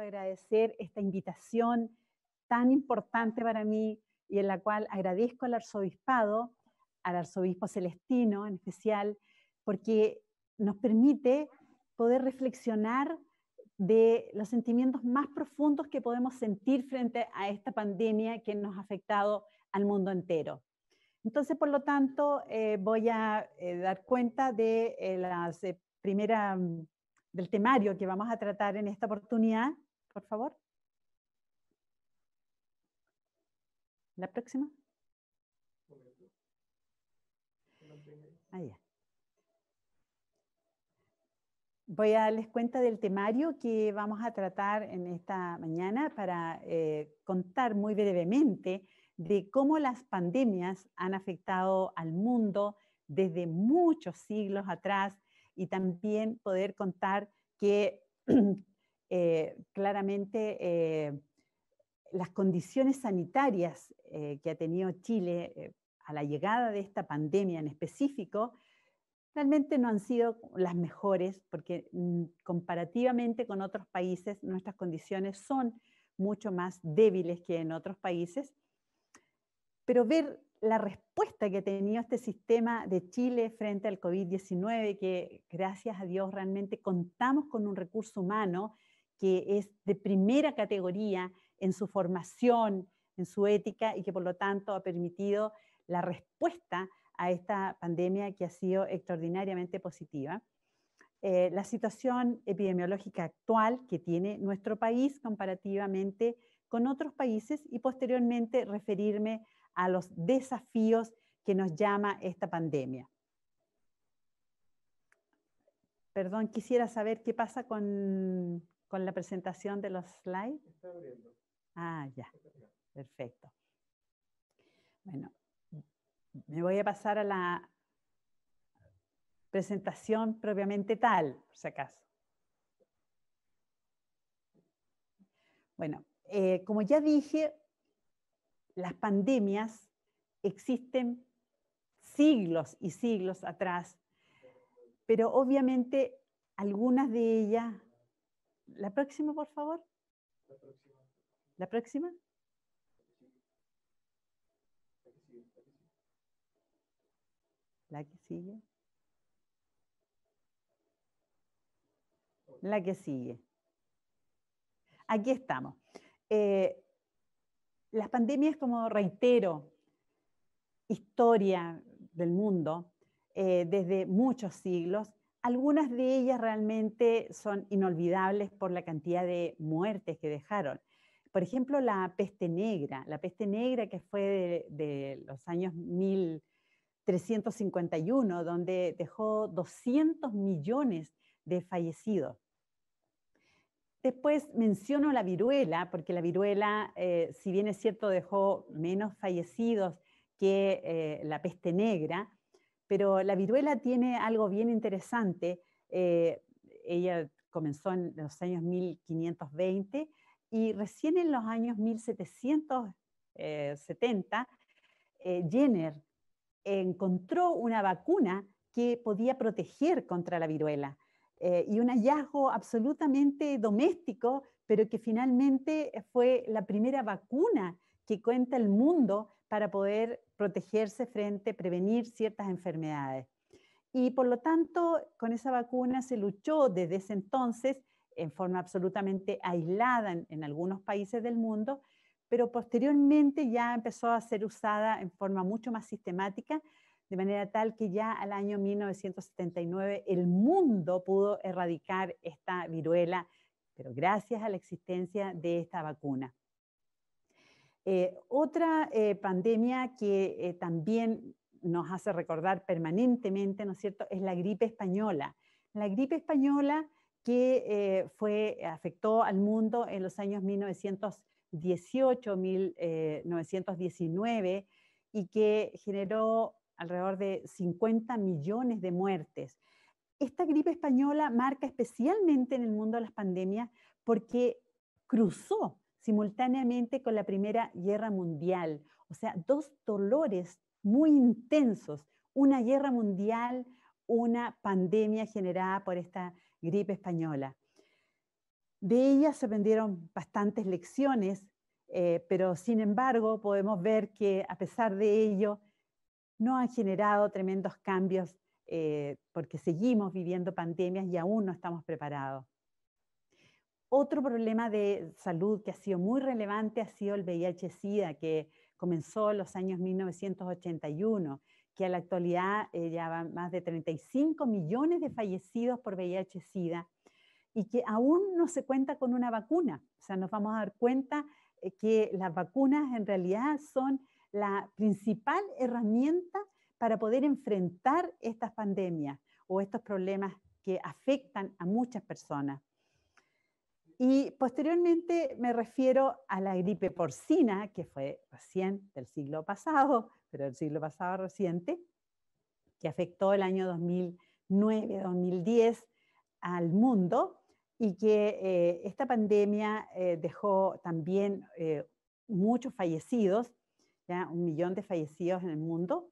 agradecer esta invitación tan importante para mí y en la cual agradezco al arzobispado, al arzobispo Celestino en especial, porque nos permite poder reflexionar de los sentimientos más profundos que podemos sentir frente a esta pandemia que nos ha afectado al mundo entero. Entonces, por lo tanto, voy a dar cuenta de del temario que vamos a tratar en esta oportunidad. Por favor. La próxima. Ya. Voy a darles cuenta del temario que vamos a tratar en esta mañana para contar muy brevemente de cómo las pandemias han afectado al mundo desde muchos siglos atrás y también poder contar que claramente las condiciones sanitarias que ha tenido Chile a la llegada de esta pandemia en específico realmente no han sido las mejores porque comparativamente con otros países nuestras condiciones son mucho más débiles que en otros países. Pero ver la respuesta que ha tenido este sistema de Chile frente al COVID-19, que gracias a Dios realmente contamos con un recurso humano que es de primera categoría en su formación, en su ética y que por lo tanto ha permitido la respuesta a esta pandemia que ha sido extraordinariamente positiva. La situación epidemiológica actual que tiene nuestro país comparativamente con otros países y posteriormente referirme a los desafíos que nos llama esta pandemia. Perdón, quisiera saber qué pasa con la presentación de los slides. Está abriendo. Ah, ya. Perfecto. Bueno, me voy a pasar a la presentación propiamente tal, por si acaso. Bueno, como ya dije, las pandemias existen siglos y siglos atrás, pero obviamente algunas de ellas... ¿La próxima, por favor? ¿La próxima? ¿La que sigue? La que sigue. Aquí estamos. Las pandemias, como reitero, historia del mundo, desde muchos siglos, algunas de ellas realmente son inolvidables por la cantidad de muertes que dejaron. Por ejemplo, la peste negra que fue de los años 1351, donde dejó 200 millones de fallecidos. Después menciono la viruela, porque la viruela, si bien es cierto, dejó menos fallecidos que la peste negra, pero la viruela tiene algo bien interesante. Ella comenzó en los años 1520 y recién en los años 1770 Jenner encontró una vacuna que podía proteger contra la viruela. Y un hallazgo absolutamente doméstico, pero que finalmente fue la primera vacuna que cuenta el mundo para poder protegerse prevenir ciertas enfermedades. Y por lo tanto, con esa vacuna se luchó desde ese entonces en forma absolutamente aislada en algunos países del mundo, pero posteriormente ya empezó a ser usada en forma mucho más sistemática, de manera tal que ya al año 1979 el mundo pudo erradicar esta viruela, pero gracias a la existencia de esta vacuna. Otra pandemia que también nos hace recordar permanentemente, ¿no es cierto?, es la gripe española. La gripe española que afectó al mundo en los años 1918, 1919 y que generó alrededor de 50 millones de muertes. Esta gripe española marca especialmente en el mundo de las pandemias porque cruzó simultáneamente con la Primera Guerra Mundial. O sea, dos dolores muy intensos, una guerra mundial, una pandemia generada por esta gripe española. De ella se aprendieron bastantes lecciones, pero sin embargo podemos ver que a pesar de ello no han generado tremendos cambios porque seguimos viviendo pandemias y aún no estamos preparados. Otro problema de salud que ha sido muy relevante ha sido el VIH-Sida, que comenzó en los años 1981, que a la actualidad ya van más de 35 millones de fallecidos por VIH-Sida y que aún no se cuenta con una vacuna. O sea, nos vamos a dar cuenta que las vacunas en realidad son la principal herramienta para poder enfrentar estas pandemias o estos problemas que afectan a muchas personas. Y posteriormente me refiero a la gripe porcina, que fue recién del siglo pasado, pero del siglo pasado reciente, que afectó el año 2009-2010 al mundo y que esta pandemia dejó también muchos fallecidos, ¿ya? 1 millón de fallecidos en el mundo,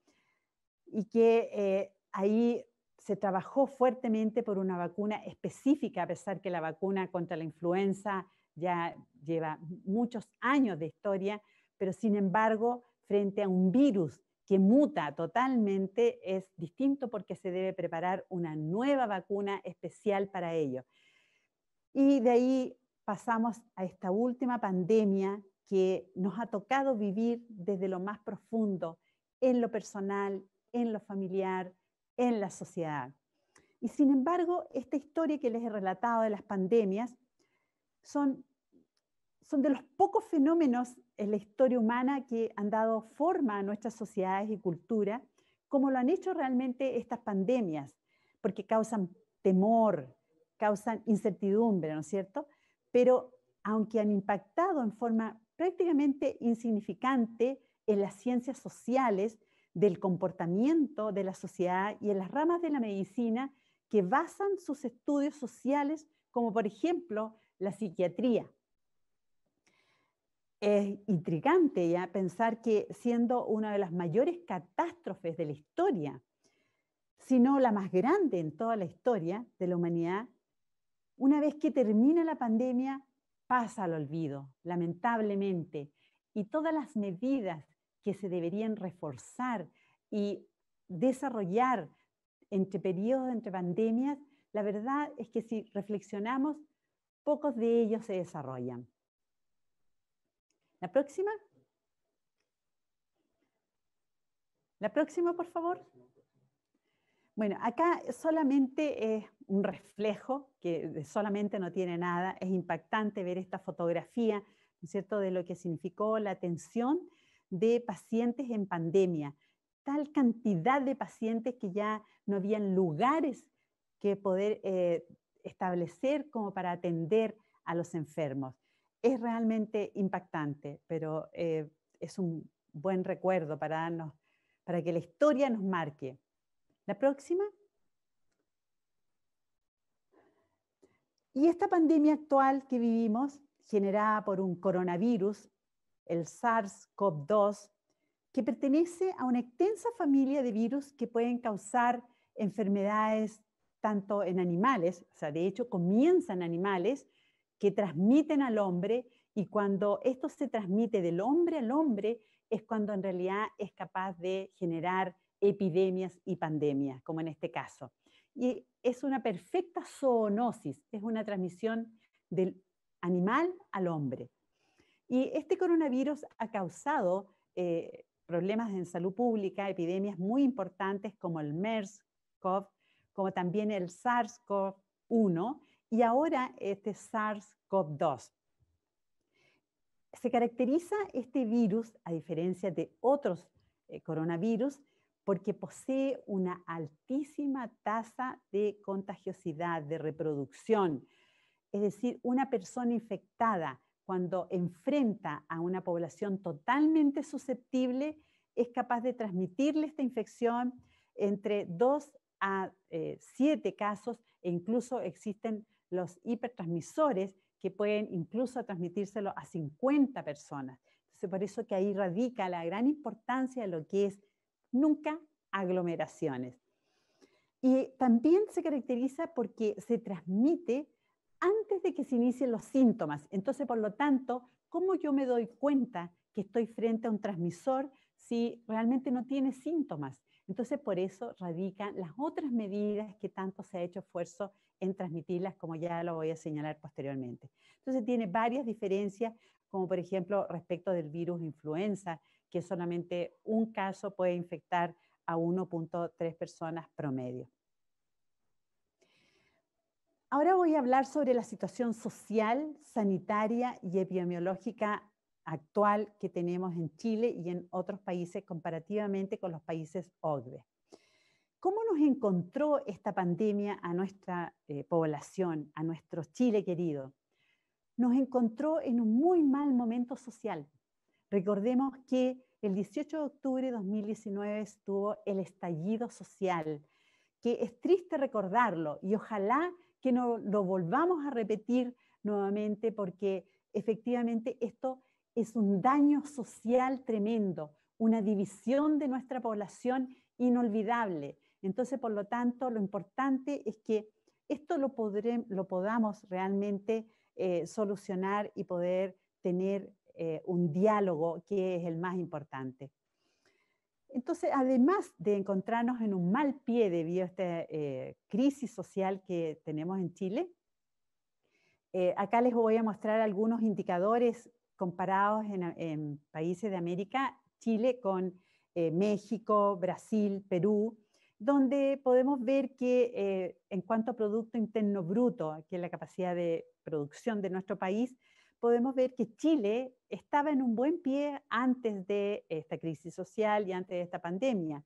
y que ahí se trabajó fuertemente por una vacuna específica, a pesar que la vacuna contra la influenza ya lleva muchos años de historia, pero sin embargo, frente a un virus que muta totalmente, es distinto porque se debe preparar una nueva vacuna especial para ello. Y de ahí pasamos a esta última pandemia que nos ha tocado vivir desde lo más profundo, en lo personal, en lo familiar, en la sociedad. Y sin embargo, esta historia que les he relatado de las pandemias son de los pocos fenómenos en la historia humana que han dado forma a nuestras sociedades y culturas, como lo han hecho realmente estas pandemias, porque causan temor, causan incertidumbre, ¿no es cierto? Pero aunque han impactado en forma prácticamente insignificante en las ciencias sociales, del comportamiento de la sociedad y en las ramas de la medicina que basan sus estudios sociales, como por ejemplo la psiquiatría. Es intrigante ya pensar que siendo una de las mayores catástrofes de la historia, si no la más grande en toda la historia de la humanidad, una vez que termina la pandemia, pasa al olvido, lamentablemente, y todas las medidas que se deberían reforzar y desarrollar entre periodos, entre pandemias, la verdad es que si reflexionamos, pocos de ellos se desarrollan. ¿La próxima? ¿La próxima, por favor? Bueno, acá solamente es un reflejo, que solamente no tiene nada. Es impactante ver esta fotografía, ¿no es cierto?, de lo que significó la atención de pacientes en pandemia. Tal cantidad de pacientes que ya no habían lugares que poder establecer como para atender a los enfermos. Es realmente impactante, pero es un buen recuerdo para que la historia nos marque. La próxima. Y esta pandemia actual que vivimos, generada por un coronavirus, el SARS-CoV-2, que pertenece a una extensa familia de virus que pueden causar enfermedades tanto en animales, o sea, de hecho comienzan animales que transmiten al hombre, y cuando esto se transmite del hombre al hombre es cuando en realidad es capaz de generar epidemias y pandemias, como en este caso. Y es una perfecta zoonosis, es una transmisión del animal al hombre. Y este coronavirus ha causado problemas en salud pública, epidemias muy importantes como el MERS-CoV, como también el SARS-CoV-1 y ahora este SARS-CoV-2. Se caracteriza este virus, a diferencia de otros coronavirus, porque posee una altísima tasa de contagiosidad, de reproducción. Es decir, una persona infectada, cuando enfrenta a una población totalmente susceptible, es capaz de transmitirle esta infección entre 2 a 7 casos, e incluso existen los hipertransmisores que pueden incluso transmitírselo a 50 personas. Entonces, por eso que ahí radica la gran importancia de lo que es nunca aglomeraciones. Y también se caracteriza porque se transmite antes de que se inicien los síntomas. Entonces, por lo tanto, ¿cómo yo me doy cuenta que estoy frente a un transmisor si realmente no tiene síntomas? Entonces, por eso radican las otras medidas que tanto se ha hecho esfuerzo en transmitirlas, como ya lo voy a señalar posteriormente. Entonces, tiene varias diferencias, como por ejemplo respecto del virus influenza, que solamente un caso puede infectar a 1.3 personas promedio. Ahora voy a hablar sobre la situación social, sanitaria y epidemiológica actual que tenemos en Chile y en otros países comparativamente con los países OCDE. ¿Cómo nos encontró esta pandemia a nuestra población, a nuestro Chile querido? Nos encontró en un muy mal momento social. Recordemos que el 18 de octubre de 2019 estuvo el estallido social, que es triste recordarlo y ojalá que no lo volvamos a repetir nuevamente porque efectivamente esto es un daño social tremendo, una división de nuestra población inolvidable. Entonces, por lo tanto, lo importante es que esto lo podamos realmente solucionar y poder tener un diálogo que es el más importante. Entonces, además de encontrarnos en un mal pie debido a esta crisis social que tenemos en Chile, acá les voy a mostrar algunos indicadores comparados en países de América, Chile con México, Brasil, Perú, donde podemos ver que en cuanto a Producto Interno Bruto, que es la capacidad de producción de nuestro país, podemos ver que Chile estaba en un buen pie antes de esta crisis social y antes de esta pandemia,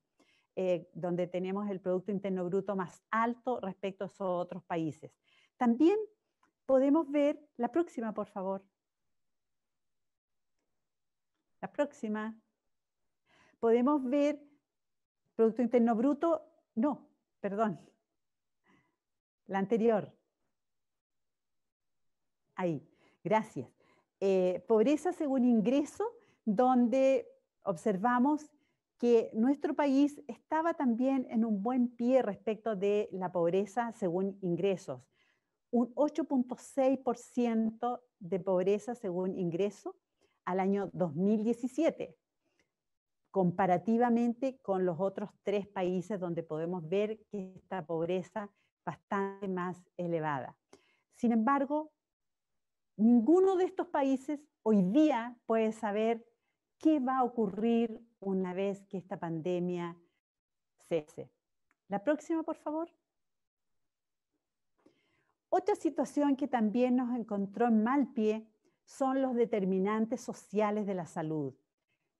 donde tenemos el Producto Interno Bruto más alto respecto a esos otros países. También podemos ver, la próxima, por favor. La próxima. Podemos ver Producto Interno Bruto, no, perdón. La anterior. Ahí, gracias. Pobreza según ingreso, donde observamos que nuestro país estaba también en un buen pie respecto de la pobreza según ingresos. Un 8.6% de pobreza según ingreso al año 2017, comparativamente con los otros 3 países donde podemos ver que esta pobreza bastante más elevada. Sin embargo, ninguno de estos países hoy día puede saber qué va a ocurrir una vez que esta pandemia cese. La próxima, por favor. Otra situación que también nos encontró en mal pie son los determinantes sociales de la salud,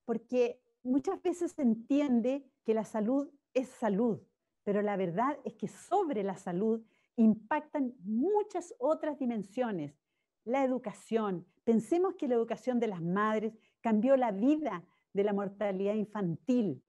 porque muchas veces se entiende que la salud es salud, pero la verdad es que sobre la salud impactan muchas otras dimensiones. La educación, pensemos que la educación de las madres cambió la vida de la mortalidad infantil,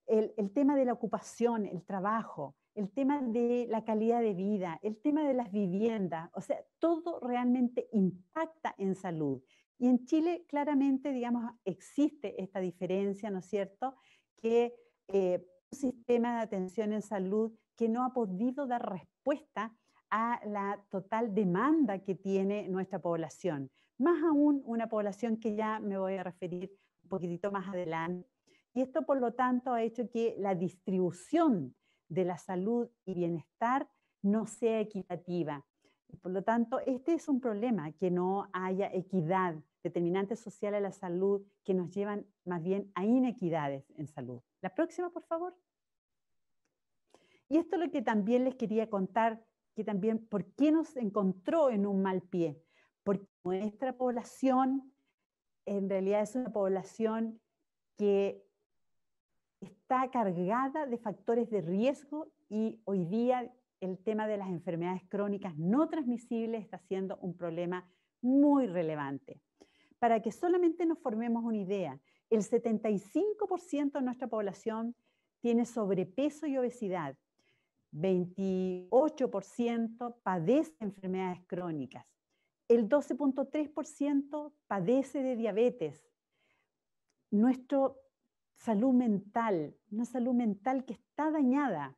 el tema de la ocupación, el trabajo, el tema de la calidad de vida, el tema de las viviendas, o sea, todo realmente impacta en salud. Y en Chile claramente, digamos, existe esta diferencia, ¿no es cierto?, que un sistema de atención en salud que no ha podido dar respuesta a la total demanda que tiene nuestra población. Más aún una población que ya me voy a referir un poquitito más adelante. Y esto, por lo tanto, ha hecho que la distribución de la salud y bienestar no sea equitativa. Por lo tanto, este es un problema, que no haya equidad, determinantes sociales a la salud que nos llevan más bien a inequidades en salud. La próxima, por favor. Y esto es lo que también les quería contar, que también, ¿por qué nos encontró en un mal pie? Porque nuestra población en realidad es una población que está cargada de factores de riesgo y hoy día el tema de las enfermedades crónicas no transmisibles está siendo un problema muy relevante. Para que solamente nos formemos una idea, el 75% de nuestra población tiene sobrepeso y obesidad, 28% padece enfermedades crónicas, el 12.3% padece de diabetes. Nuestra salud mental, una salud mental que está dañada.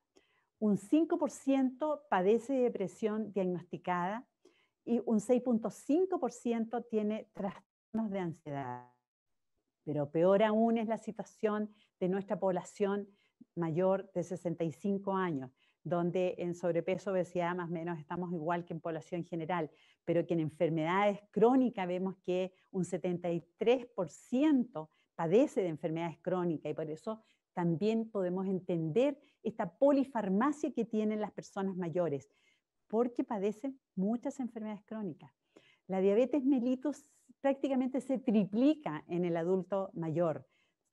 Un 5% padece de depresión diagnosticada y un 6.5% tiene trastornos de ansiedad. Pero peor aún es la situación de nuestra población mayor de 65 años, donde en sobrepeso, obesidad más o menos estamos igual que en población general, pero que en enfermedades crónicas vemos que un 73% padece de enfermedades crónicas, y por eso también podemos entender esta polifarmacia que tienen las personas mayores, porque padecen muchas enfermedades crónicas. La diabetes mellitus prácticamente se triplica en el adulto mayor,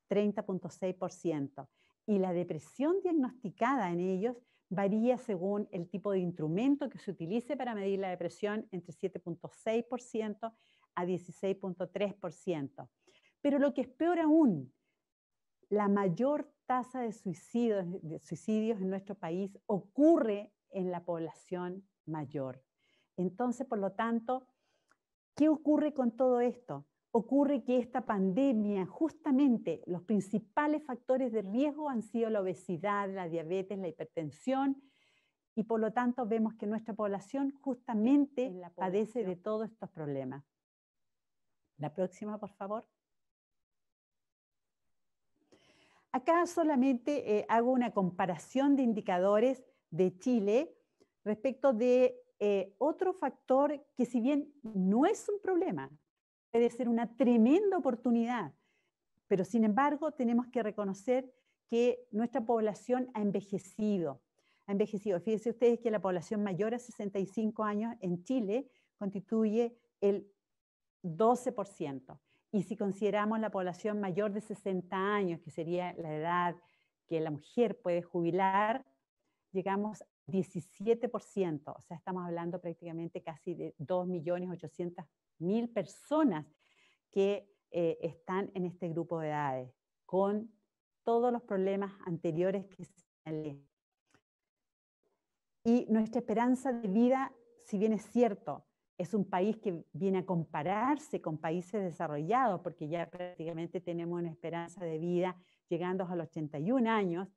30.6%, y la depresión diagnosticada en ellos varía según el tipo de instrumento que se utilice para medir la depresión, entre 7.6% a 16.3%. Pero lo que es peor aún, la mayor tasa de suicidios en nuestro país ocurre en la población mayor. Entonces, por lo tanto, ¿qué ocurre con todo esto? Ocurre que esta pandemia, justamente los principales factores de riesgo han sido la obesidad, la diabetes, la hipertensión, y por lo tanto vemos que nuestra población justamente padece de todos estos problemas. La próxima, por favor. Acá solamente hago una comparación de indicadores de Chile respecto de otro factor que, si bien no es un problema, puede ser una tremenda oportunidad, pero sin embargo tenemos que reconocer que nuestra población ha envejecido. Fíjense ustedes que la población mayor a 65 años en Chile constituye el 12%. Y si consideramos la población mayor de 60 años, que sería la edad que la mujer puede jubilar, llegamos a 17%. O sea, estamos hablando prácticamente casi de 2.800.000 personas que están en este grupo de edades, con todos los problemas anteriores que señalé. Y nuestra esperanza de vida, si bien es cierto, es un país que viene a compararse con países desarrollados, porque ya prácticamente tenemos una esperanza de vida llegando a los 81 años,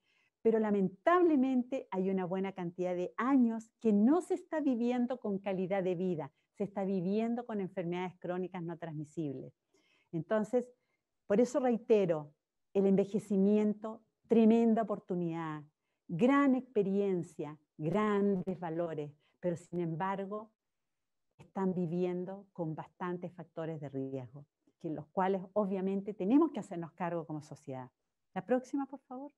pero lamentablemente hay una buena cantidad de años que no se está viviendo con calidad de vida, se está viviendo con enfermedades crónicas no transmisibles. Entonces, por eso reitero, el envejecimiento, tremenda oportunidad, gran experiencia, grandes valores, pero sin embargo están viviendo con bastantes factores de riesgo, que los cuales obviamente tenemos que hacernos cargo como sociedad. La próxima, por favor.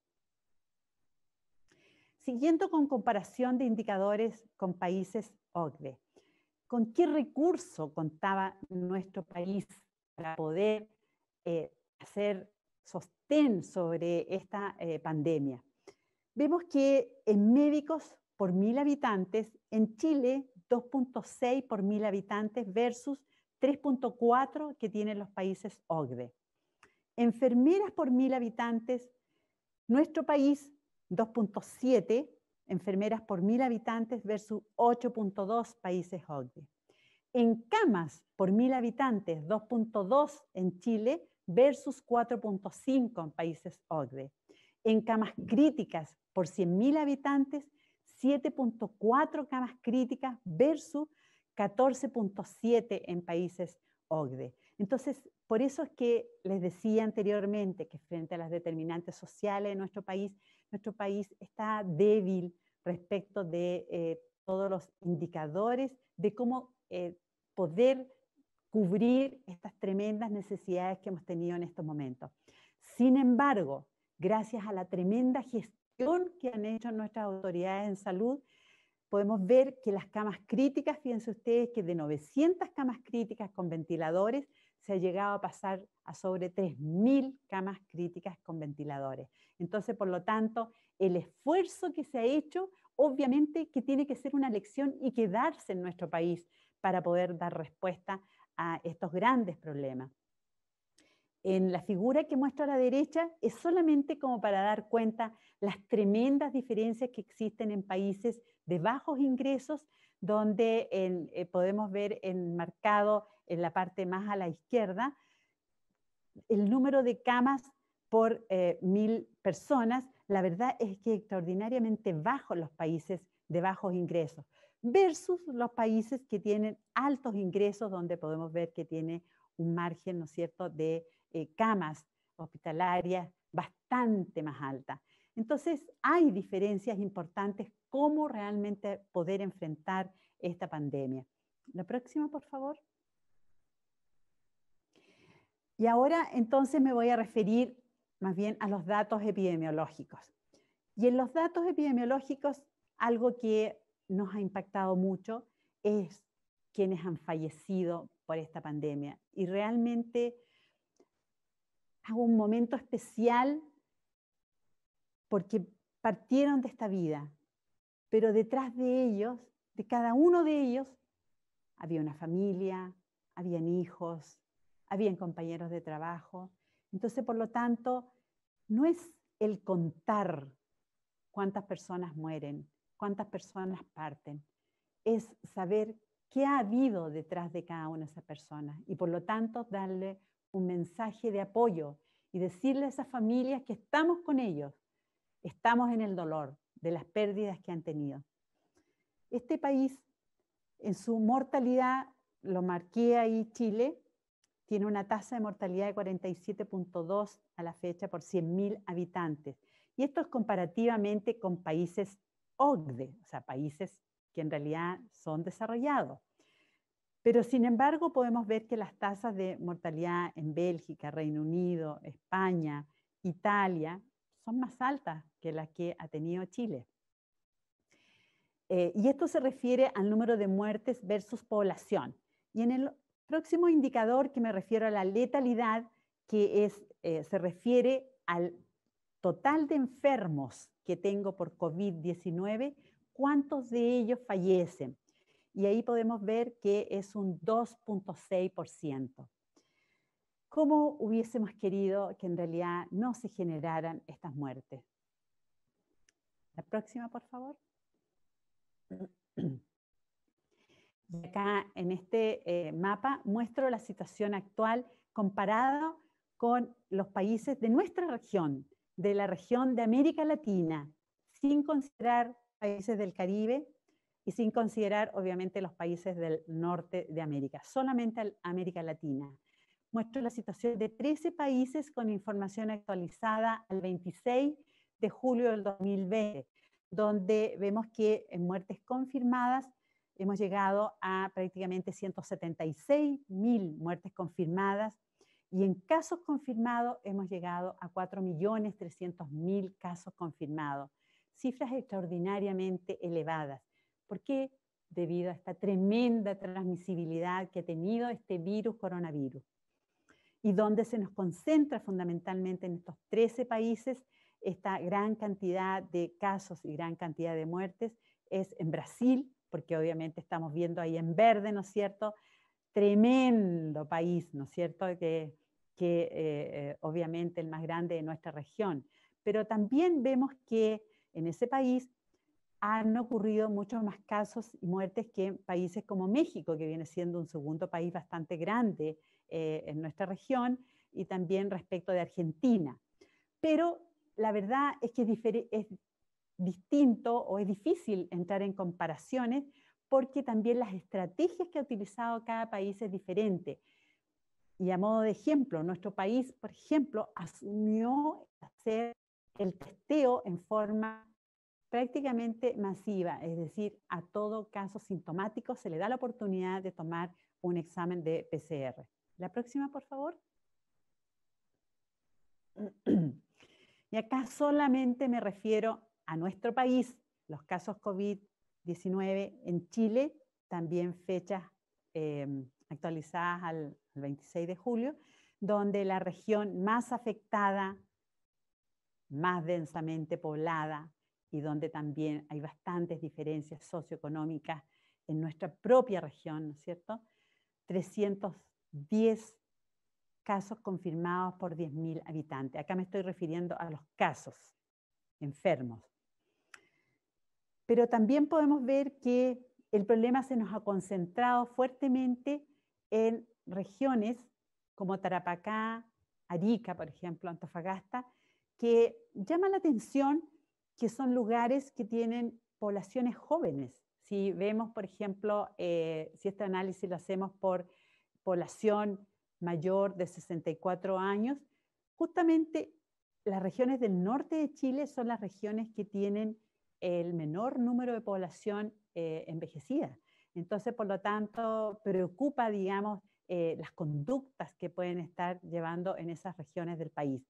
Siguiendo con comparación de indicadores con países OCDE, ¿con qué recurso contaba nuestro país para poder hacer sostén sobre esta pandemia? Vemos que en médicos por 1.000 habitantes, en Chile 2.6 por 1.000 habitantes versus 3.4 que tienen los países OCDE. Enfermeras por 1.000 habitantes, nuestro país 2.7 enfermeras por 1.000 habitantes versus 8.2 países OCDE. En camas por 1.000 habitantes, 2.2 en Chile versus 4.5 en países OCDE. En camas críticas por 100.000 habitantes, 7.4 camas críticas versus 14.7 en países OCDE. Entonces, por eso es que les decía anteriormente que frente a las determinantes sociales de nuestro país está débil respecto de todos los indicadores de cómo poder cubrir estas tremendas necesidades que hemos tenido en estos momentos. Sin embargo, gracias a la tremenda gestión que han hecho nuestras autoridades en salud, podemos ver que las camas críticas, fíjense ustedes que de 900 camas críticas con ventiladores, se ha llegado a pasar a sobre 3.000 camas críticas con ventiladores. Entonces, por lo tanto, el esfuerzo que se ha hecho, obviamente que tiene que ser una lección y quedarse en nuestro país para poder dar respuesta a estos grandes problemas. En la figura que muestro a la derecha es solamente como para dar cuenta las tremendas diferencias que existen en países de bajos ingresos, donde podemos ver enmarcado en la parte más a la izquierda el número de camas por 1.000 personas. La verdad es que extraordinariamente bajo los países de bajos ingresos. versus los países que tienen altos ingresos, donde podemos ver que tiene un margen, ¿no es cierto?, de camas hospitalarias bastante más alta. Entonces, hay diferencias importantes cómo realmente poder enfrentar esta pandemia. La próxima, por favor. Y ahora entonces me voy a referir más bien a los datos epidemiológicos. Y en los datos epidemiológicos, algo que nos ha impactado mucho es quienes han fallecido por esta pandemia. Y realmente hago un momento especial porque partieron de esta vida, pero detrás de ellos, de cada uno de ellos, había una familia, habían hijos, habían compañeros de trabajo. Entonces, por lo tanto, no es el contar cuántas personas mueren, cuántas personas parten, es saber qué ha habido detrás de cada una de esas personas y por lo tanto darle un mensaje de apoyo y decirle a esas familias que estamos con ellos, estamos en el dolor de las pérdidas que han tenido. Este país, en su mortalidad, lo marqué ahí, Chile, tiene una tasa de mortalidad de 47.2 a la fecha por 100.000 habitantes. Y esto es comparativamente con países OCDE, o sea, países que en realidad son desarrollados. Pero sin embargo podemos ver que las tasas de mortalidad en Bélgica, Reino Unido, España, Italia, son más altas que las que ha tenido Chile. Y esto se refiere al número de muertes versus población. Y en el próximo indicador, que me refiero a la letalidad, que se refiere al total de enfermos que tengo por COVID-19, ¿cuántos de ellos fallecen? Y ahí podemos ver que es un 2.6%. ¿Cómo hubiésemos querido que en realidad no se generaran estas muertes? La próxima, por favor. Y acá en este mapa muestro la situación actual comparada con los países de nuestra región, de la región de América Latina, sin considerar países del Caribe y sin considerar obviamente los países del norte de América, solamente América Latina. Muestro la situación de 13 países con información actualizada al 26 de julio del 2020, donde vemos que en muertes confirmadas hemos llegado a prácticamente 176.000 muertes confirmadas y en casos confirmados hemos llegado a 4.300.000 casos confirmados. Cifras extraordinariamente elevadas. ¿Por qué? Debido a esta tremenda transmisibilidad que ha tenido este virus coronavirus. Y donde se nos concentra fundamentalmente en estos 13 países esta gran cantidad de casos y gran cantidad de muertes es en Brasil, porque obviamente estamos viendo ahí en verde, ¿no es cierto? Tremendo país, ¿no es cierto? Que obviamente el más grande de nuestra región. Pero también vemos que en ese país han ocurrido muchos más casos y muertes que en países como México, que viene siendo un segundo país bastante grande en nuestra región, y también respecto de Argentina. Pero la verdad es que es distinto o es difícil entrar en comparaciones porque también las estrategias que ha utilizado cada país es diferente. Y a modo de ejemplo, nuestro país, por ejemplo, asumió hacer el testeo en forma prácticamente masiva, es decir, a todo caso sintomático se le da la oportunidad de tomar un examen de PCR. La próxima, por favor. Y acá solamente me refiero a nuestro país, los casos COVID-19 en Chile, también fechas actualizadas al 26 de julio, donde la región más afectada, más densamente poblada y donde también hay bastantes diferencias socioeconómicas en nuestra propia región, ¿no es cierto? 310 casos confirmados por 10.000 habitantes. Acá me estoy refiriendo a los casos enfermos. Pero también podemos ver que el problema se nos ha concentrado fuertemente en regiones como Tarapacá, Arica, por ejemplo, Antofagasta, que llama la atención que son lugares que tienen poblaciones jóvenes, si vemos, por ejemplo, si este análisis lo hacemos por población mayor de 64 años, justamente las regiones del norte de Chile son las regiones que tienen el menor número de población envejecida. Entonces, por lo tanto, preocupa, digamos, las conductas que pueden estar llevando en esas regiones del país.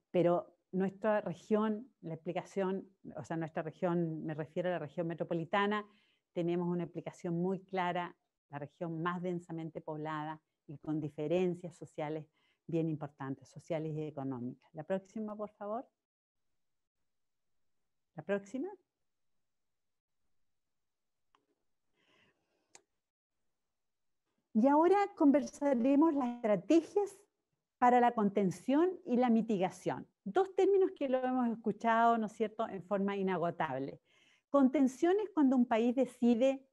Pero nuestra región, la explicación, o sea, nuestra región, me refiero a la región metropolitana, tenemos una explicación muy clara, la región más densamente poblada y con diferencias sociales bien importantes, sociales y económicas. La próxima, por favor. La próxima. Y ahora conversaremos las estrategias para la contención y la mitigación. Dos términos que lo hemos escuchado, ¿no es cierto?, en forma inagotable. Contención es cuando un país decide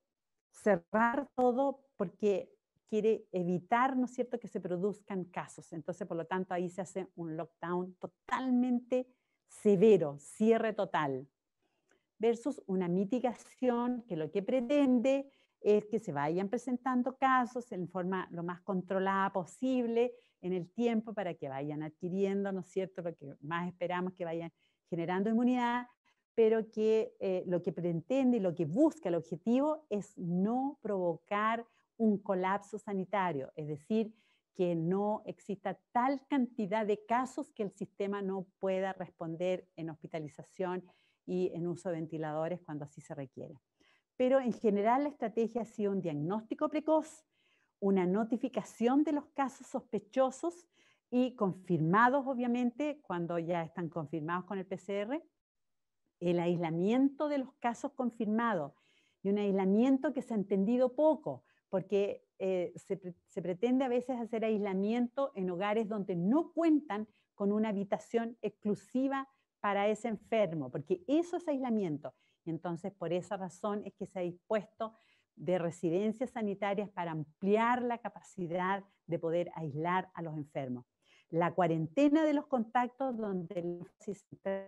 cerrar todo porque quiere evitar, ¿no es cierto?, que se produzcan casos. Entonces, por lo tanto, ahí se hace un lockdown totalmente severo, cierre total, versus una mitigación que lo que pretende es que se vayan presentando casos en forma lo más controlada posible en el tiempo para que vayan adquiriendo, ¿no es cierto?, lo que más esperamos que vayan generando inmunidad, pero que lo que pretende y lo que busca, el objetivo es no provocar un colapso sanitario, es decir, que no exista tal cantidad de casos que el sistema no pueda responder en hospitalización y en uso de ventiladores cuando así se requiere. Pero en general la estrategia ha sido un diagnóstico precoz, una notificación de los casos sospechosos y confirmados, obviamente, cuando ya están confirmados con el PCR, el aislamiento de los casos confirmados y un aislamiento que se ha entendido poco, porque se pretende a veces hacer aislamiento en hogares donde no cuentan con una habitación exclusiva para ese enfermo, porque eso es aislamiento. Y entonces, por esa razón es que se ha dispuesto de residencias sanitarias para ampliar la capacidad de poder aislar a los enfermos. La cuarentena de los contactos, donde el énfasis está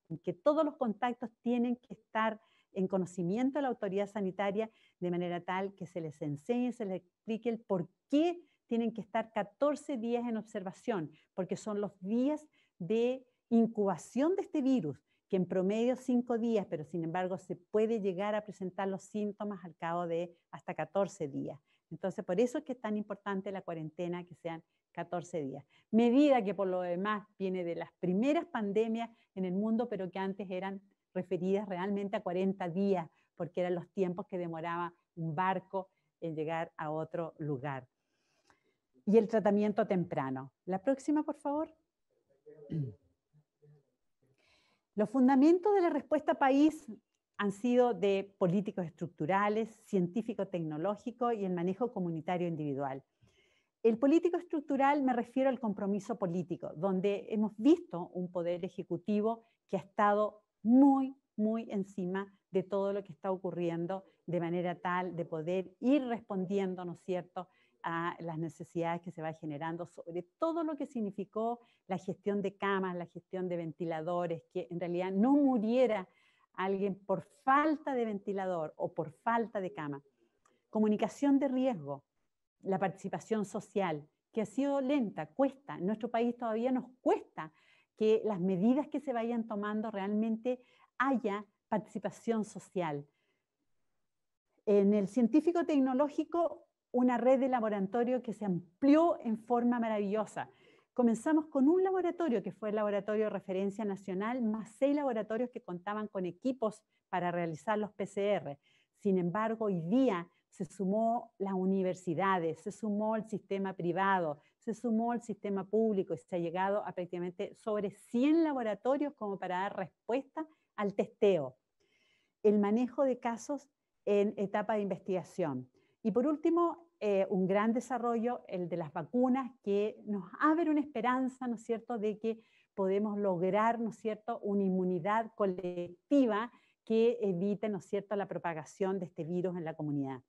en que todos los contactos tienen que estar en conocimiento de la autoridad sanitaria, de manera tal que se les enseñe, se les explique el por qué tienen que estar 14 días en observación, porque son los días de incubación de este virus, que en promedio 5 días, pero sin embargo se puede llegar a presentar los síntomas al cabo de hasta 14 días. Entonces, por eso es que es tan importante la cuarentena, que sean 14 días. Medida que por lo demás viene de las primeras pandemias en el mundo, pero que antes eran referidas realmente a 40 días, porque eran los tiempos que demoraba un barco en llegar a otro lugar. Y el tratamiento temprano. La próxima, por favor. Los fundamentos de la respuesta país han sido de políticos estructurales, científico-tecnológico y el manejo comunitario individual. El político estructural me refiero al compromiso político, donde hemos visto un poder ejecutivo que ha estado muy encima de todo lo que está ocurriendo, de manera tal de poder ir respondiendo, ¿no es cierto?, a las necesidades que se va generando, sobre todo lo que significó la gestión de camas, la gestión de ventiladores, que en realidad no muriera alguien por falta de ventilador o por falta de cama. Comunicación de riesgo, la participación social, que ha sido lenta, cuesta. En nuestro país todavía nos cuesta que las medidas que se vayan tomando realmente haya participación social. En el científico-tecnológico, una red de laboratorio que se amplió en forma maravillosa. Comenzamos con un laboratorio que fue el Laboratorio de Referencia Nacional, más 6 laboratorios que contaban con equipos para realizar los PCR. Sin embargo, hoy día se sumó las universidades, se sumó el sistema privado, se sumó el sistema público y se ha llegado a prácticamente sobre 100 laboratorios como para dar respuesta al testeo. El manejo de casos en etapa de investigación. Y por último, un gran desarrollo, el de las vacunas, que nos abre una esperanza, ¿no es cierto?, de que podemos lograr, ¿no es cierto?, una inmunidad colectiva que evite, ¿no es cierto?, la propagación de este virus en la comunidad.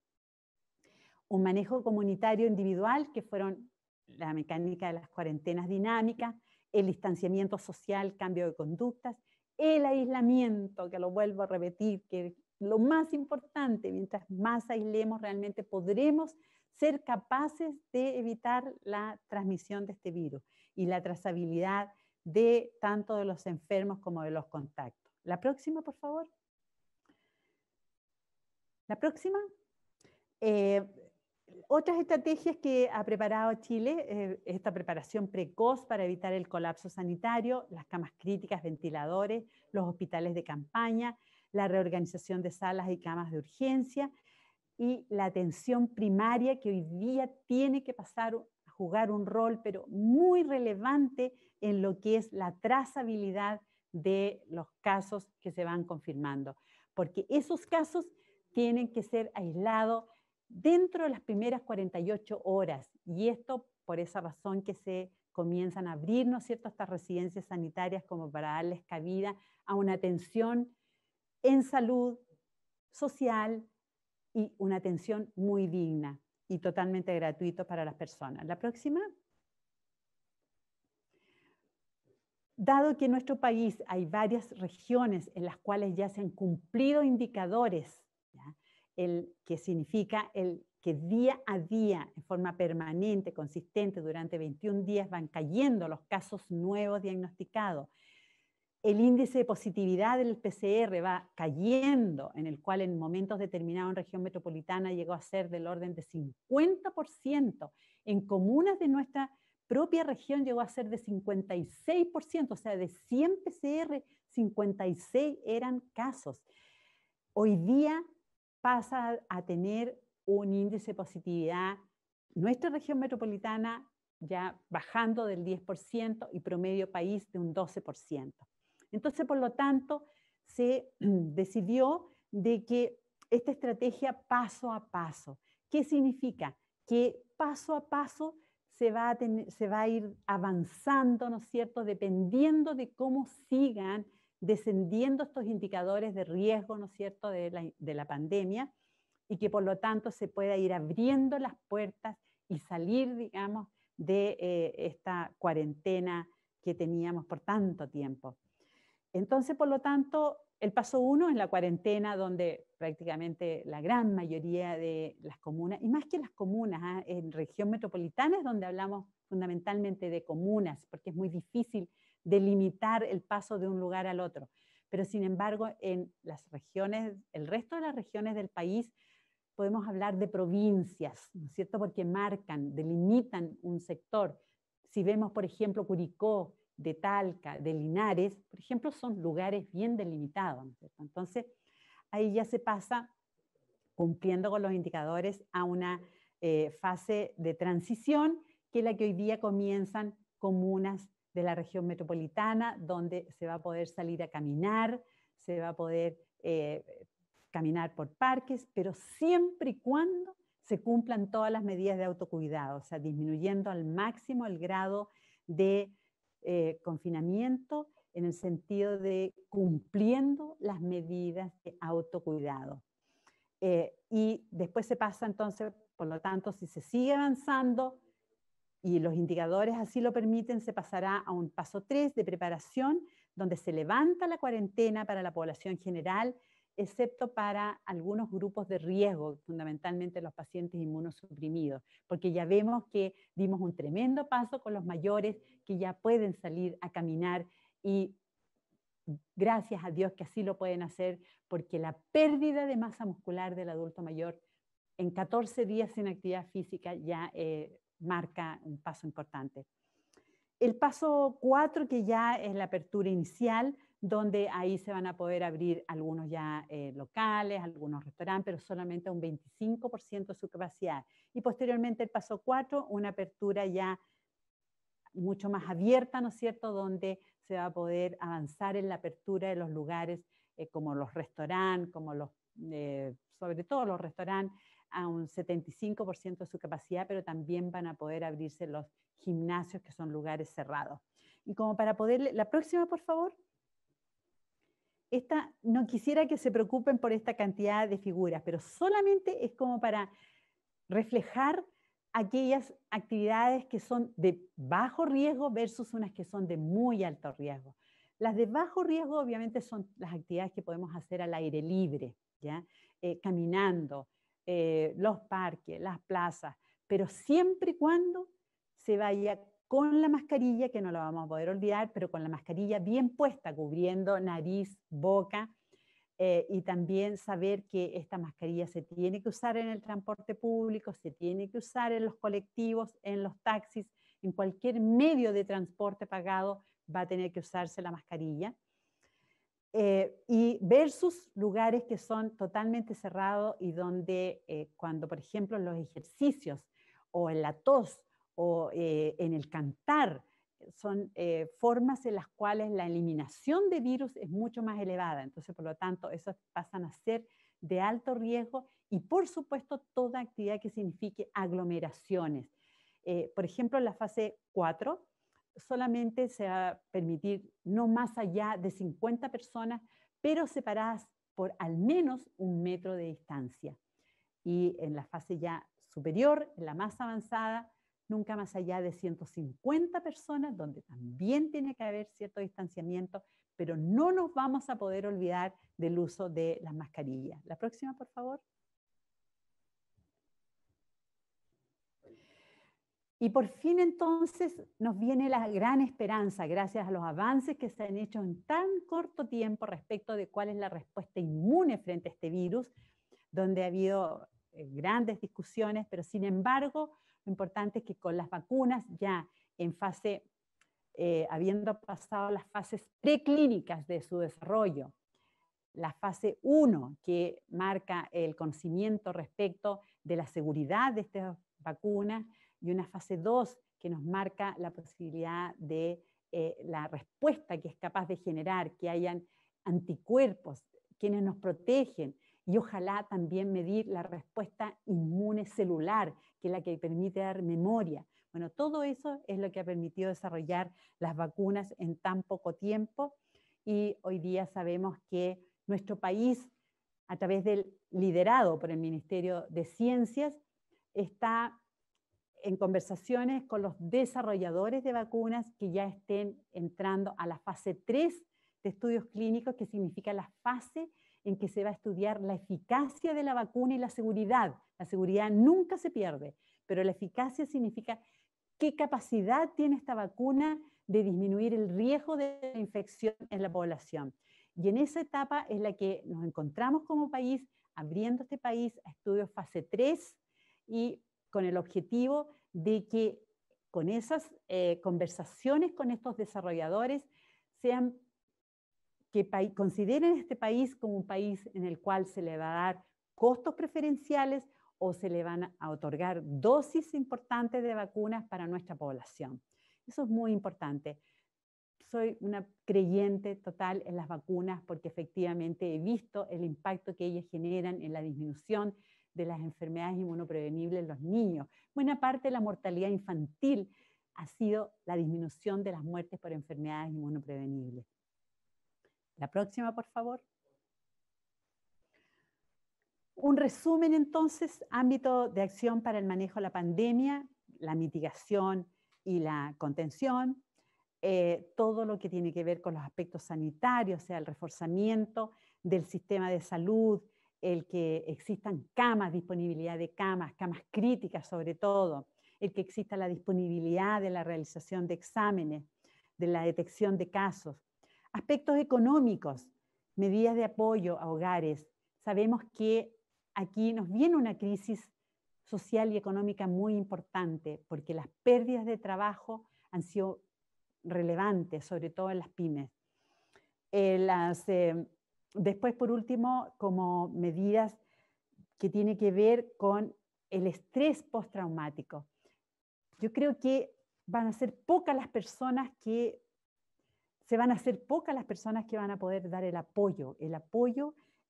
Un manejo comunitario individual, que fueron la mecánica de las cuarentenas dinámicas, el distanciamiento social, cambio de conductas, el aislamiento, que lo vuelvo a repetir, que lo más importante, mientras más aislemos, realmente podremos ser capaces de evitar la transmisión de este virus y la trazabilidad de tanto de los enfermos como de los contactos. La próxima, por favor. La próxima. Otras estrategias que ha preparado Chile, esta preparación precoz para evitar el colapso sanitario, las camas críticas, ventiladores, los hospitales de campaña, la reorganización de salas y camas de urgencia y la atención primaria que hoy día tiene que pasar a jugar un rol, pero muy relevante en lo que es la trazabilidad de los casos que se van confirmando, porque esos casos tienen que ser aislados dentro de las primeras 48 horas, y esto por esa razón que se comienzan a abrir, ¿no es cierto?, estas residencias sanitarias como para darles cabida a una atención en salud social y una atención muy digna y totalmente gratuito para las personas. La próxima. Dado que en nuestro país hay varias regiones en las cuales ya se han cumplido indicadores, ¿ya?, que significa el que día a día, en forma permanente, consistente, durante 21 días van cayendo los casos nuevos diagnosticados. El índice de positividad del PCR va cayendo, en el cual en momentos determinados en región metropolitana llegó a ser del orden de 50%. En comunas de nuestra propia región llegó a ser de 56%, o sea, de 100 PCR, 56 eran casos. Hoy día pasa a tener un índice de positividad, nuestra región metropolitana ya bajando del 10% y promedio país de un 12%. Entonces, por lo tanto, se decidió de que esta estrategia paso a paso. ¿Qué significa? Que paso a paso se va a ir avanzando, ¿no es cierto?, dependiendo de cómo sigan descendiendo estos indicadores de riesgo, ¿no es cierto?, de la pandemia, y que por lo tanto se pueda ir abriendo las puertas y salir, digamos, de esta cuarentena que teníamos por tanto tiempo. Entonces, por lo tanto, el paso 1 es la cuarentena, donde prácticamente la gran mayoría de las comunas, y más que las comunas, en región metropolitana es donde hablamos fundamentalmente de comunas, porque es muy difícil delimitar el paso de un lugar al otro. Pero sin embargo, en las regiones, el resto de las regiones del país, podemos hablar de provincias, ¿no es cierto?, porque marcan, delimitan un sector. Si vemos, por ejemplo, Curicó, de Talca, de Linares, por ejemplo, son lugares bien delimitados, ¿no es cierto? Entonces, ahí ya se pasa, cumpliendo con los indicadores, a una fase de transición, que es la que hoy día comienzan comunas de la región metropolitana, donde se va a poder salir a caminar, se va a poder caminar por parques, pero siempre y cuando se cumplan todas las medidas de autocuidado, o sea, disminuyendo al máximo el grado de confinamiento, en el sentido de cumpliendo las medidas de autocuidado. Y después se pasa entonces, por lo tanto, si se sigue avanzando y los indicadores así lo permiten, se pasará a un paso 3 de preparación, donde se levanta la cuarentena para la población general, excepto para algunos grupos de riesgo, fundamentalmente los pacientes inmunosuprimidos, porque ya vemos que dimos un tremendo paso con los mayores que ya pueden salir a caminar, y gracias a Dios que así lo pueden hacer, porque la pérdida de masa muscular del adulto mayor en 14 días sin actividad física ya marca un paso importante. El paso 4, que ya es la apertura inicial, donde ahí se van a poder abrir algunos ya locales, algunos restaurantes, pero solamente a un 25% de su capacidad. Y posteriormente el paso 4, una apertura ya mucho más abierta, ¿no es cierto?, donde se va a poder avanzar en la apertura de los lugares como los restaurantes, como sobre todo los restaurantes, a un 75% de su capacidad, pero también van a poder abrirse los gimnasios, que son lugares cerrados. Y como para poder... La próxima, por favor. Esta, no quisiera que se preocupen por esta cantidad de figuras, pero solamente es como para reflejar aquellas actividades que son de bajo riesgo versus unas que son de muy alto riesgo. Las de bajo riesgo obviamente son las actividades que podemos hacer al aire libre, ¿ya? Caminando, los parques, las plazas, pero siempre y cuando se vaya con la mascarilla, que no la vamos a poder olvidar, pero con la mascarilla bien puesta, cubriendo nariz, boca, y también saber que esta mascarilla se tiene que usar en el transporte público, se tiene que usar en los colectivos, en los taxis, en cualquier medio de transporte pagado va a tener que usarse la mascarilla. Y versus lugares que son totalmente cerrados y donde cuando, por ejemplo, en los ejercicios o en la tos o en el cantar, son formas en las cuales la eliminación de virus es mucho más elevada. Entonces, por lo tanto, esos pasan a ser de alto riesgo y, por supuesto, toda actividad que signifique aglomeraciones. Por ejemplo, en la fase 4, solamente se va a permitir no más allá de 50 personas, pero separadas por al menos 1 metro de distancia. Y en la fase ya superior, en la más avanzada, nunca más allá de 150 personas, donde también tiene que haber cierto distanciamiento, pero no nos vamos a poder olvidar del uso de las mascarillas. La próxima, por favor. Y por fin entonces nos viene la gran esperanza, gracias a los avances que se han hecho en tan corto tiempo respecto de cuál es la respuesta inmune frente a este virus, donde ha habido grandes discusiones, pero sin embargo, lo importante es que con las vacunas ya en fase, habiendo pasado las fases preclínicas de su desarrollo, la fase 1, que marca el conocimiento respecto de la seguridad de estas vacunas, y una fase 2 que nos marca la posibilidad de la respuesta que es capaz de generar, que hayan anticuerpos, quienes nos protegen, y ojalá también medir la respuesta inmune celular, que es la que permite dar memoria. Bueno, todo eso es lo que ha permitido desarrollar las vacunas en tan poco tiempo, y hoy día sabemos que nuestro país, a través del liderado por el Ministerio de Ciencias, está en conversaciones con los desarrolladores de vacunas que ya estén entrando a la fase 3 de estudios clínicos, que significa la fase en que se va a estudiar la eficacia de la vacuna y la seguridad. La seguridad nunca se pierde, pero la eficacia significa qué capacidad tiene esta vacuna de disminuir el riesgo de la infección en la población. Y en esa etapa es la que nos encontramos como país, abriendo este país a estudios fase 3 y con el objetivo de que con esas conversaciones con estos desarrolladores sean que consideren este país como un país en el cual se le va a dar costos preferenciales o se le van a otorgar dosis importantes de vacunas para nuestra población. Eso es muy importante. Soy una creyente total en las vacunas porque efectivamente he visto el impacto que ellas generan en la disminución de las enfermedades inmunoprevenibles en los niños. Buena parte de la mortalidad infantil ha sido la disminución de las muertes por enfermedades inmunoprevenibles. La próxima, por favor. Un resumen entonces, ámbito de acción para el manejo de la pandemia, la mitigación y la contención, todo lo que tiene que ver con los aspectos sanitarios, o sea, el reforzamiento del sistema de salud, el que existan camas, disponibilidad de camas, camas críticas sobre todo, el que exista la disponibilidad de la realización de exámenes, de la detección de casos. Aspectos económicos, medidas de apoyo a hogares. Sabemos que aquí nos viene una crisis social y económica muy importante porque las pérdidas de trabajo han sido relevantes, sobre todo en las pymes. Después, por último, como medidas que tienen que ver con el estrés postraumático. Yo creo que van a ser pocas las personas que van a poder dar el apoyo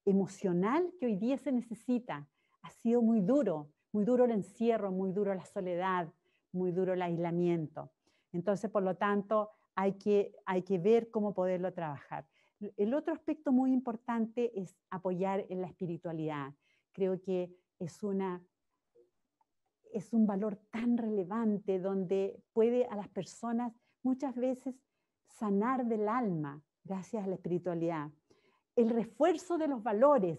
emocional que hoy día se necesita. Ha sido muy duro el encierro, muy duro la soledad, muy duro el aislamiento. Entonces, por lo tanto, hay que ver cómo poderlo trabajar. El otro aspecto muy importante es apoyar en la espiritualidad. Creo que es un valor tan relevante donde puede a las personas muchas veces sanar del alma gracias a la espiritualidad. El refuerzo de los valores.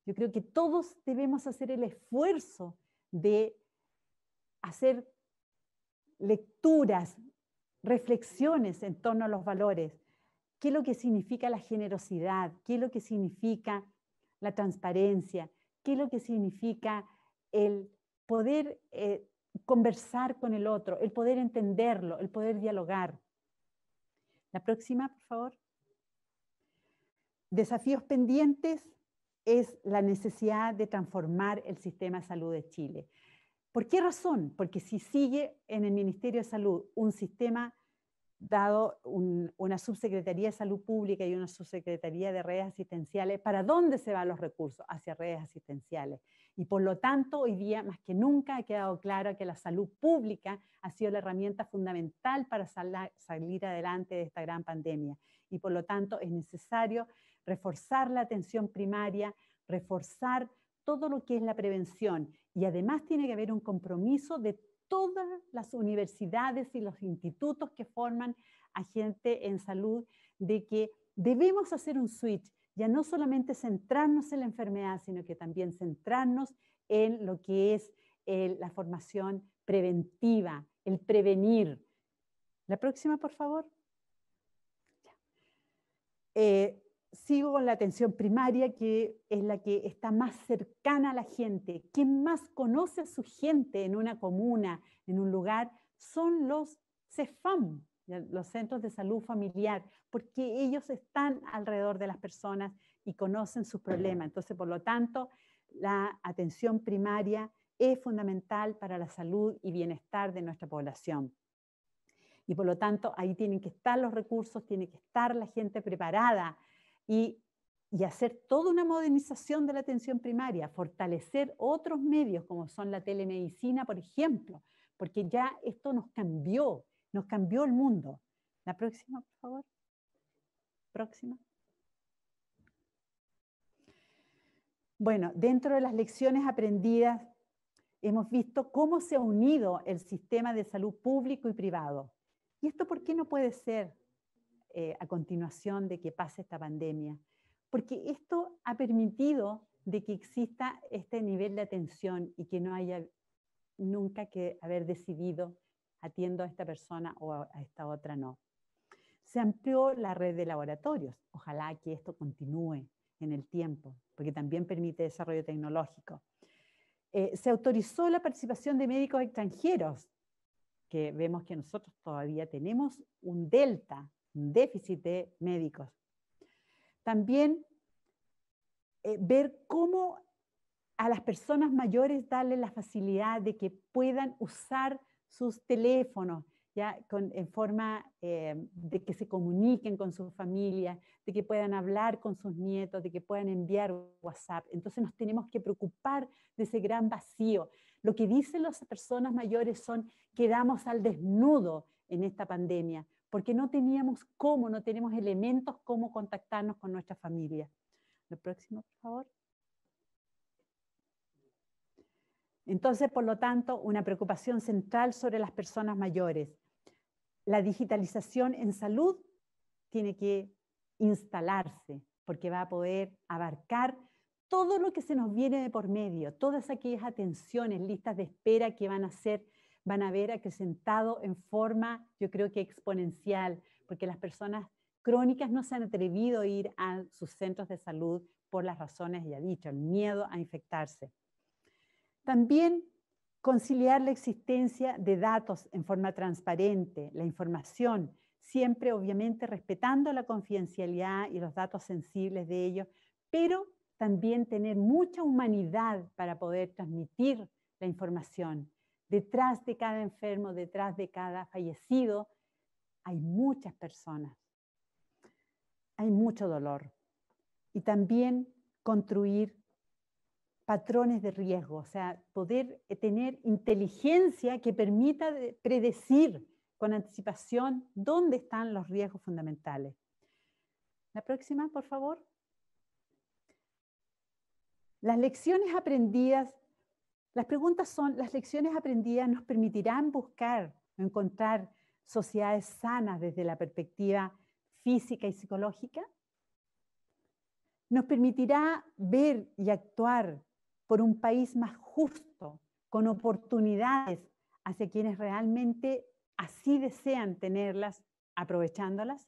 Yo creo que todos debemos hacer el esfuerzo de hacer lecturas, reflexiones en torno a los valores. ¿Qué es lo que significa la generosidad? ¿Qué es lo que significa la transparencia? ¿Qué es lo que significa el poder conversar con el otro, el poder entenderlo, el poder dialogar? La próxima, por favor. Desafíos pendientes es la necesidad de transformar el sistema de salud de Chile. ¿Por qué razón? Porque si sigue en el Ministerio de Salud un sistema dado una subsecretaría de salud pública y una subsecretaría de redes asistenciales, ¿para dónde se van los recursos? Hacia redes asistenciales. Y por lo tanto, hoy día más que nunca ha quedado claro que la salud pública ha sido la herramienta fundamental para salir adelante de esta gran pandemia. Y por lo tanto es necesario reforzar la atención primaria, reforzar todo lo que es la prevención. Y además tiene que haber un compromiso de todas las universidades y los institutos que forman a gente en salud, de que debemos hacer un switch, ya no solamente centrarnos en la enfermedad, sino que también centrarnos en lo que es la formación preventiva, el prevenir. La próxima, por favor. Sigo con la atención primaria, que es la que está más cercana a la gente. Quien más conoce a su gente en una comuna, en un lugar, son los CEFAM, los centros de salud familiar, porque ellos están alrededor de las personas y conocen sus problemas. Entonces, por lo tanto, la atención primaria es fundamental para la salud y bienestar de nuestra población. Y por lo tanto, ahí tienen que estar los recursos, tiene que estar la gente preparada y hacer toda una modernización de la atención primaria, fortalecer otros medios como son la telemedicina, por ejemplo, porque ya esto nos cambió el mundo. La próxima, por favor. Próxima. Bueno, dentro de las lecciones aprendidas, hemos visto cómo se ha unido el sistema de salud público y privado. ¿Y esto por qué no puede ser a continuación de que pase esta pandemia? Porque esto ha permitido de que exista este nivel de atención y que no haya nunca que haber decidido atiendo a esta persona o a esta otra no. Se amplió la red de laboratorios. Ojalá que esto continúe en el tiempo, porque también permite desarrollo tecnológico. Se autorizó la participación de médicos extranjeros, que vemos que nosotros todavía tenemos un delta, un déficit de médicos. También ver cómo a las personas mayores darle la facilidad de que puedan usar sus teléfonos, ¿ya? En forma de que se comuniquen con sus familias, de que puedan hablar con sus nietos, de que puedan enviar WhatsApp. Entonces nos tenemos que preocupar de ese gran vacío. Lo que dicen las personas mayores son: quedamos al desnudo en esta pandemia, porque no teníamos cómo, no tenemos elementos cómo contactarnos con nuestra familia. Lo próximo, por favor. Entonces, por lo tanto, una preocupación central sobre las personas mayores. La digitalización en salud tiene que instalarse, porque va a poder abarcar todo lo que se nos viene de por medio, todas aquellas atenciones, listas de espera que van a haber acrecentado en forma, yo creo que exponencial, porque las personas crónicas no se han atrevido a ir a sus centros de salud por las razones ya dicho, el miedo a infectarse. También conciliar la existencia de datos en forma transparente, la información, siempre obviamente respetando la confidencialidad y los datos sensibles de ellos, pero también tener mucha humanidad para poder transmitir la información. Detrás de cada enfermo, detrás de cada fallecido, hay muchas personas. Hay mucho dolor. Y también construir patrones de riesgo, o sea, poder tener inteligencia que permita predecir con anticipación dónde están los riesgos fundamentales. La próxima, por favor. Las lecciones aprendidas, las preguntas son: ¿las lecciones aprendidas nos permitirán buscar o encontrar sociedades sanas desde la perspectiva física y psicológica? Nos permitirá ver y actuar por un país más justo, con oportunidades hacia quienes realmente así desean tenerlas, aprovechándolas.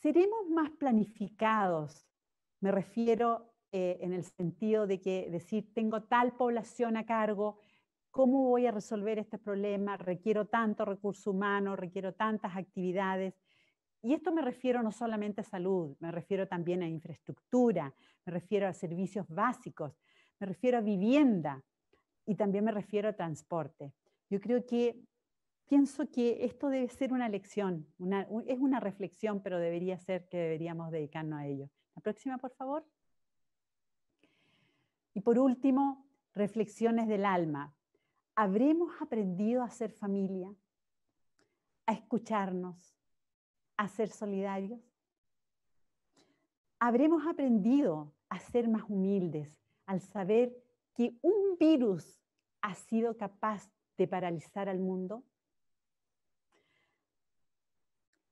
Seremos más planificados, me refiero en el sentido de que decir, tengo tal población a cargo, ¿cómo voy a resolver este problema? Requiero tanto recurso humano, requiero tantas actividades. Y esto me refiero no solamente a salud, me refiero también a infraestructura, me refiero a servicios básicos, me refiero a vivienda y también me refiero a transporte. Yo pienso que esto debe ser una lección, es una reflexión, pero debería ser que deberíamos dedicarnos a ello. La próxima, por favor. Y por último, reflexiones del alma. ¿Habremos aprendido a ser familia, a escucharnos, a ser solidarios? ¿Habremos aprendido a ser más humildes al saber que un virus ha sido capaz de paralizar al mundo?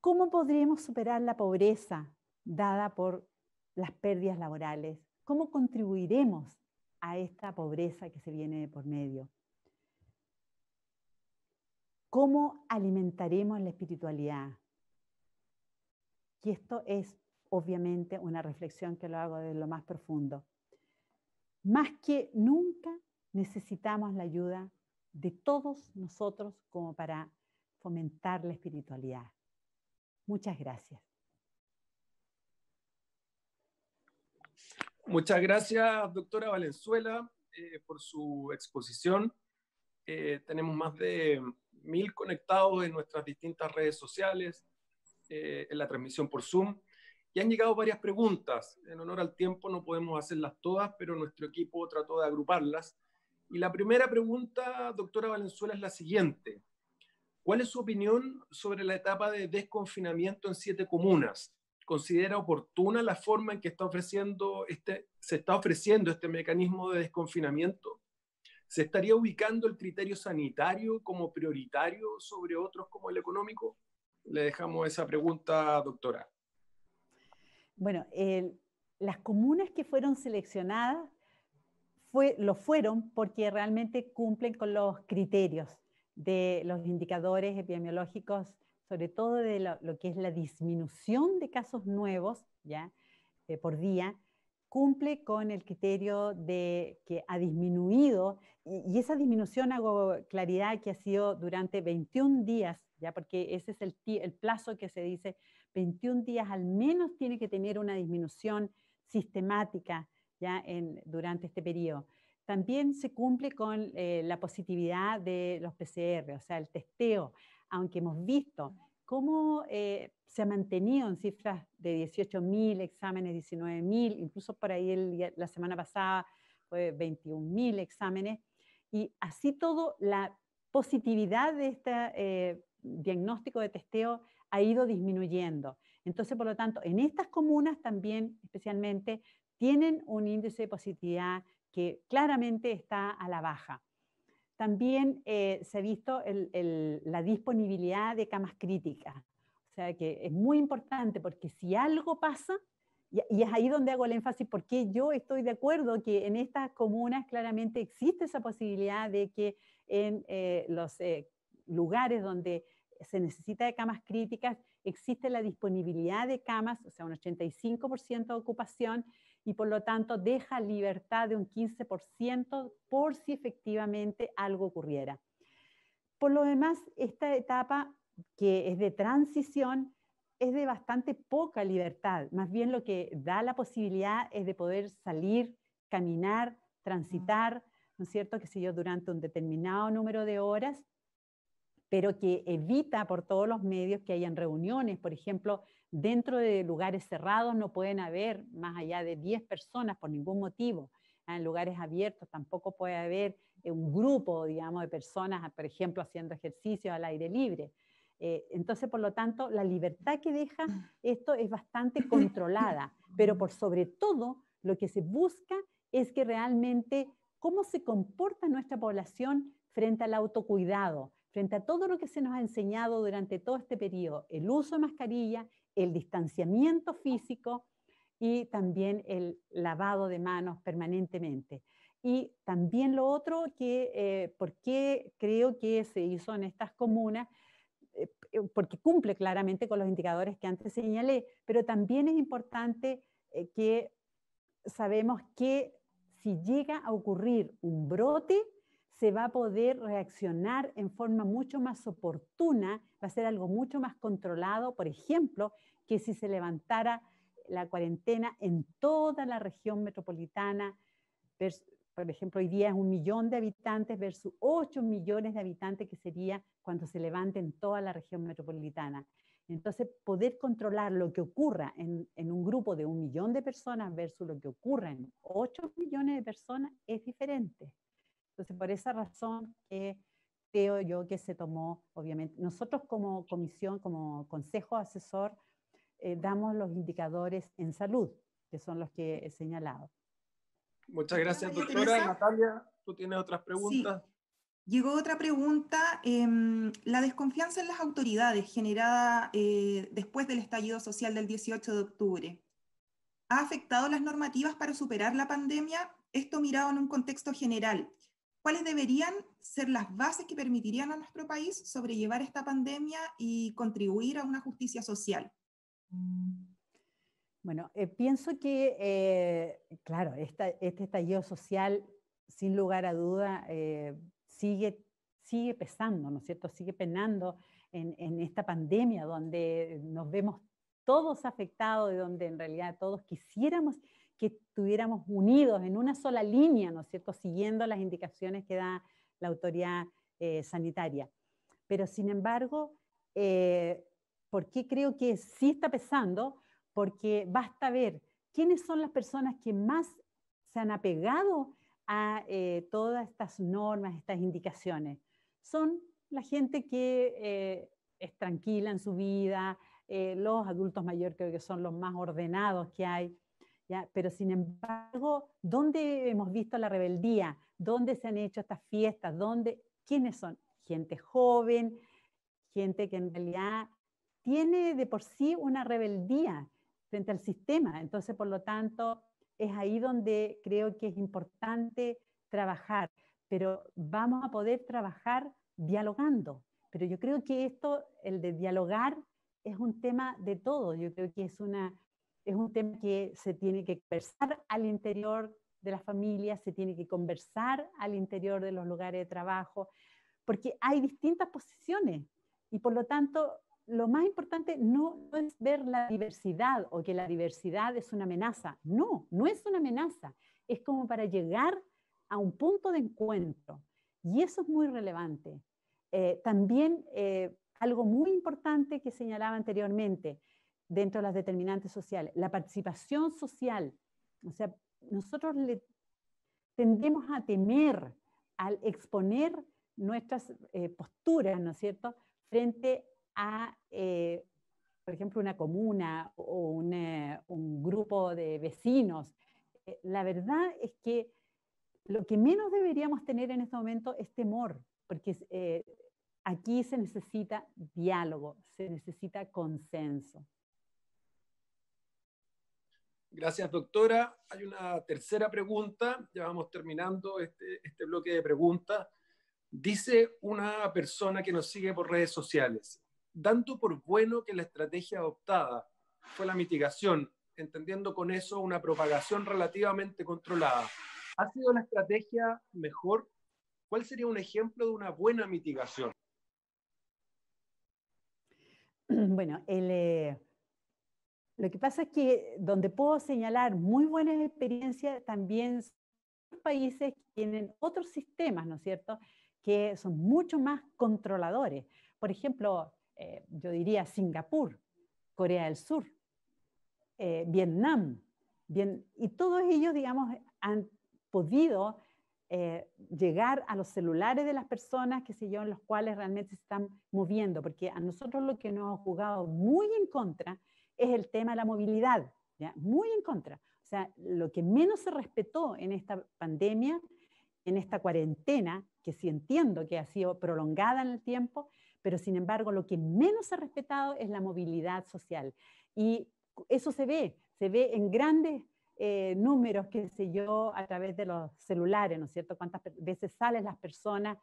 ¿Cómo podremos superar la pobreza dada por las pérdidas laborales? ¿Cómo contribuiremos a esta pobreza que se viene de por medio? ¿Cómo alimentaremos la espiritualidad? Y esto es obviamente una reflexión que lo hago de lo más profundo. Más que nunca necesitamos la ayuda de todos nosotros como para fomentar la espiritualidad. Muchas gracias. Muchas gracias, doctora Valenzuela, por su exposición. Tenemos más de 1000 conectados en nuestras distintas redes sociales, en la transmisión por Zoom, y han llegado varias preguntas. En honor al tiempo no podemos hacerlas todas, pero nuestro equipo trató de agruparlas. Y la primera pregunta, doctora Valenzuela, es la siguiente. ¿Cuál es su opinión sobre la etapa de desconfinamiento en 7 comunas? ¿Considera oportuna la forma en que se está ofreciendo este mecanismo de desconfinamiento? ¿Se estaría ubicando el criterio sanitario como prioritario sobre otros como el económico? Le dejamos esa pregunta, doctora. Bueno, las comunas que fueron seleccionadas lo fueron porque realmente cumplen con los criterios de los indicadores epidemiológicos, sobre todo de lo que es la disminución de casos nuevos ¿ya? Por día, cumple con el criterio de que ha disminuido, y esa disminución, hago claridad, que ha sido durante 21 días, ¿ya? Porque ese es el plazo que se dice, 21 días al menos tiene que tener una disminución sistemática ¿ya? Durante este periodo. También se cumple con la positividad de los PCR, o sea, el testeo, aunque hemos visto cómo se ha mantenido en cifras de 18.000 exámenes, 19.000, incluso por ahí la semana pasada fue 21.000 exámenes, y así todo la positividad de este diagnóstico de testeo ha ido disminuyendo. Entonces, por lo tanto, en estas comunas también, especialmente, tienen un índice de positividad que claramente está a la baja. También se ha visto la disponibilidad de camas críticas. O sea que es muy importante porque si algo pasa, y es ahí donde hago el énfasis, porque yo estoy de acuerdo que en estas comunas claramente existe esa posibilidad de que en los lugares donde se necesita de camas críticas, existe la disponibilidad de camas, o sea, un 85% de ocupación, y por lo tanto deja libertad de un 15% por si efectivamente algo ocurriera. Por lo demás, esta etapa que es de transición es de bastante poca libertad. Más bien lo que da la posibilidad es de poder salir, caminar, transitar, ¿no es cierto?, qué sé yo, durante un determinado número de horas, pero que evita por todos los medios que hayan reuniones. Por ejemplo, dentro de lugares cerrados no pueden haber más allá de 10 personas por ningún motivo. En lugares abiertos tampoco puede haber un grupo, digamos, de personas, por ejemplo, haciendo ejercicios al aire libre. Entonces, por lo tanto, la libertad que deja esto es bastante controlada, pero por sobre todo lo que se busca es que realmente cómo se comporta nuestra población frente al autocuidado, frente a todo lo que se nos ha enseñado durante todo este periodo, el uso de mascarilla, el distanciamiento físico, y también el lavado de manos permanentemente. Y también lo otro que, ¿por qué creo que se hizo en estas comunas? Porque cumple claramente con los indicadores que antes señalé, pero también es importante que sabemos que si llega a ocurrir un brote, se va a poder reaccionar en forma mucho más oportuna, va a ser algo mucho más controlado, por ejemplo, que si se levantara la cuarentena en toda la región metropolitana. Por ejemplo, hoy día es 1 millón de habitantes versus 8 millones de habitantes que sería cuando se levante en toda la región metropolitana. Entonces, poder controlar lo que ocurra en un grupo de 1 millón de personas versus lo que ocurra en 8 millones de personas es diferente. Entonces, por esa razón creo yo que se tomó, obviamente, nosotros como comisión, como consejo asesor, damos los indicadores en salud, que son los que he señalado. Muchas gracias, María doctora. Teresa. Natalia, ¿tú tienes otras preguntas? Sí. Llegó otra pregunta. La desconfianza en las autoridades generada después del estallido social del 18 de octubre, ¿ha afectado las normativas para superar la pandemia? Esto mirado en un contexto general. ¿Cuáles deberían ser las bases que permitirían a nuestro país sobrellevar esta pandemia y contribuir a una justicia social? Bueno, pienso que, claro, este estallido social, sin lugar a duda, sigue pesando, ¿no es cierto? Sigue penando en esta pandemia donde nos vemos todos afectados y donde en realidad todos quisiéramos que estuviéramos unidos en una sola línea, ¿no es cierto? Siguiendo las indicaciones que da la autoridad sanitaria. Pero sin embargo, ¿por qué creo que sí está pesando? Porque basta ver quiénes son las personas que más se han apegado a todas estas normas, estas indicaciones. Son la gente que es tranquila en su vida, los adultos mayores creo que son los más ordenados que hay, ¿ya? Pero sin embargo, ¿dónde hemos visto la rebeldía? ¿Dónde se han hecho estas fiestas? ¿Quiénes son? Gente joven, gente que en realidad tiene de por sí una rebeldía frente al sistema. Entonces, por lo tanto, es ahí donde creo que es importante trabajar, pero vamos a poder trabajar dialogando. Pero yo creo que el de dialogar, es un tema de todo. Yo creo que es un tema que se tiene que conversar al interior de las familias, se tiene que conversar al interior de los lugares de trabajo, porque hay distintas posiciones y por lo tanto lo más importante no es ver la diversidad o que la diversidad es una amenaza. No, no es una amenaza. Es como para llegar a un punto de encuentro. Y eso es muy relevante. También algo muy importante que señalaba anteriormente dentro de las determinantes sociales, la participación social. O sea, nosotros tendemos a temer al exponer nuestras posturas, ¿no es cierto?, frente a, por ejemplo, una comuna o un grupo de vecinos. La verdad es que lo que menos deberíamos tener en este momento es temor, porque aquí se necesita diálogo, se necesita consenso. Gracias, doctora. Hay una tercera pregunta. Ya vamos terminando este bloque de preguntas. Dice una persona que nos sigue por redes sociales: dando por bueno que la estrategia adoptada fue la mitigación, entendiendo con eso una propagación relativamente controlada, ¿ha sido la estrategia mejor? ¿Cuál sería un ejemplo de una buena mitigación? Bueno, lo que pasa es que donde puedo señalar muy buenas experiencias también son países que tienen otros sistemas, ¿no es cierto?, que son mucho más controladores. Por ejemplo, yo diría Singapur, Corea del Sur, Vietnam, y todos ellos, digamos, han podido llegar a los celulares de las personas, qué sé yo, en los cuales realmente se están moviendo, porque a nosotros lo que nos ha jugado muy en contra es el tema de la movilidad, ¿ya? Muy en contra. O sea, lo que menos se respetó en esta pandemia, en esta cuarentena, que sí entiendo que ha sido prolongada en el tiempo, pero sin embargo lo que menos se ha respetado es la movilidad social. Y eso se ve, se ve en grandes números, qué sé yo, a través de los celulares, ¿no es cierto? Cuántas veces salen las personas,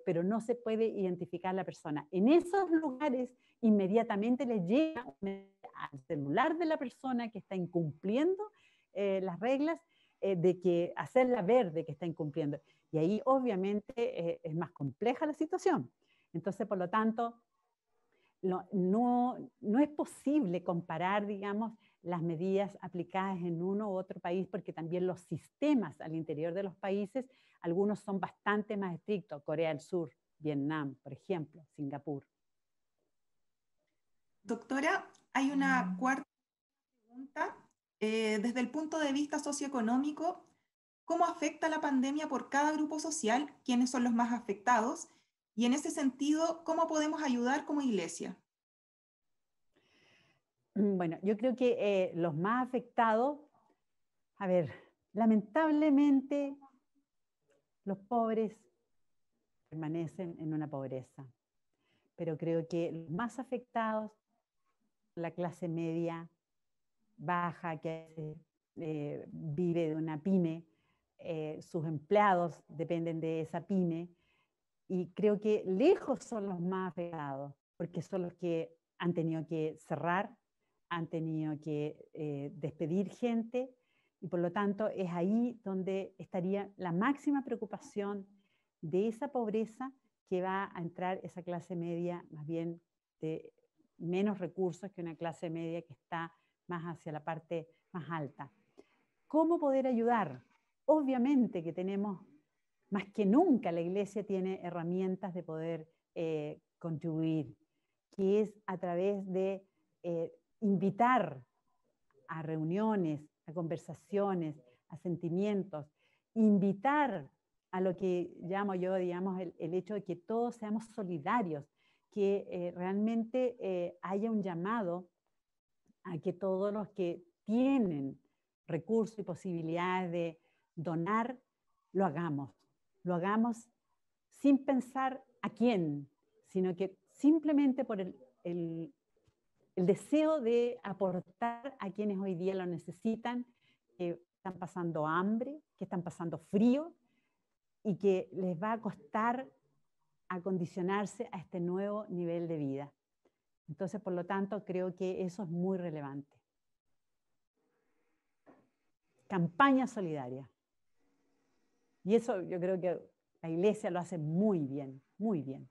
pero no se puede identificar la persona. En esos lugares inmediatamente les llega al celular de la persona que está incumpliendo las reglas, de que hacerla ver de que está incumpliendo. Y ahí obviamente es más compleja la situación. Entonces, por lo tanto, no es posible comparar, digamos, las medidas aplicadas en uno u otro país, porque también los sistemas al interior de los países, algunos son bastante más estrictos. Corea del Sur, Vietnam, por ejemplo, Singapur. Doctora, hay una cuarta pregunta. Desde el punto de vista socioeconómico, ¿cómo afecta la pandemia por cada grupo social? ¿Quiénes son los más afectados? Y en ese sentido, ¿cómo podemos ayudar como iglesia? Bueno, yo creo que los más afectados, a ver, lamentablemente los pobres permanecen en una pobreza, pero creo que los más afectados, la clase media baja, que vive de una pyme, sus empleados dependen de esa pyme, y creo que lejos son los más afectados, porque son los que han tenido que cerrar, han tenido que despedir gente, y por lo tanto es ahí donde estaría la máxima preocupación de esa pobreza que va a entrar esa clase media, más bien de menos recursos que una clase media que está más hacia la parte más alta. ¿Cómo poder ayudar? Obviamente que tenemos, más que nunca la Iglesia tiene herramientas de poder contribuir, que es a través de invitar a reuniones, a conversaciones, a sentimientos, invitar a lo que llamo yo, digamos, el hecho de que todos seamos solidarios, que realmente haya un llamado a que todos los que tienen recursos y posibilidades de donar, lo hagamos sin pensar a quién, sino que simplemente por el deseo de aportar a quienes hoy día lo necesitan, que están pasando hambre, que están pasando frío y que les va a costar acondicionarse a este nuevo nivel de vida. Entonces, por lo tanto, creo que eso es muy relevante. Campaña solidaria. Y eso yo creo que la Iglesia lo hace muy bien, muy bien.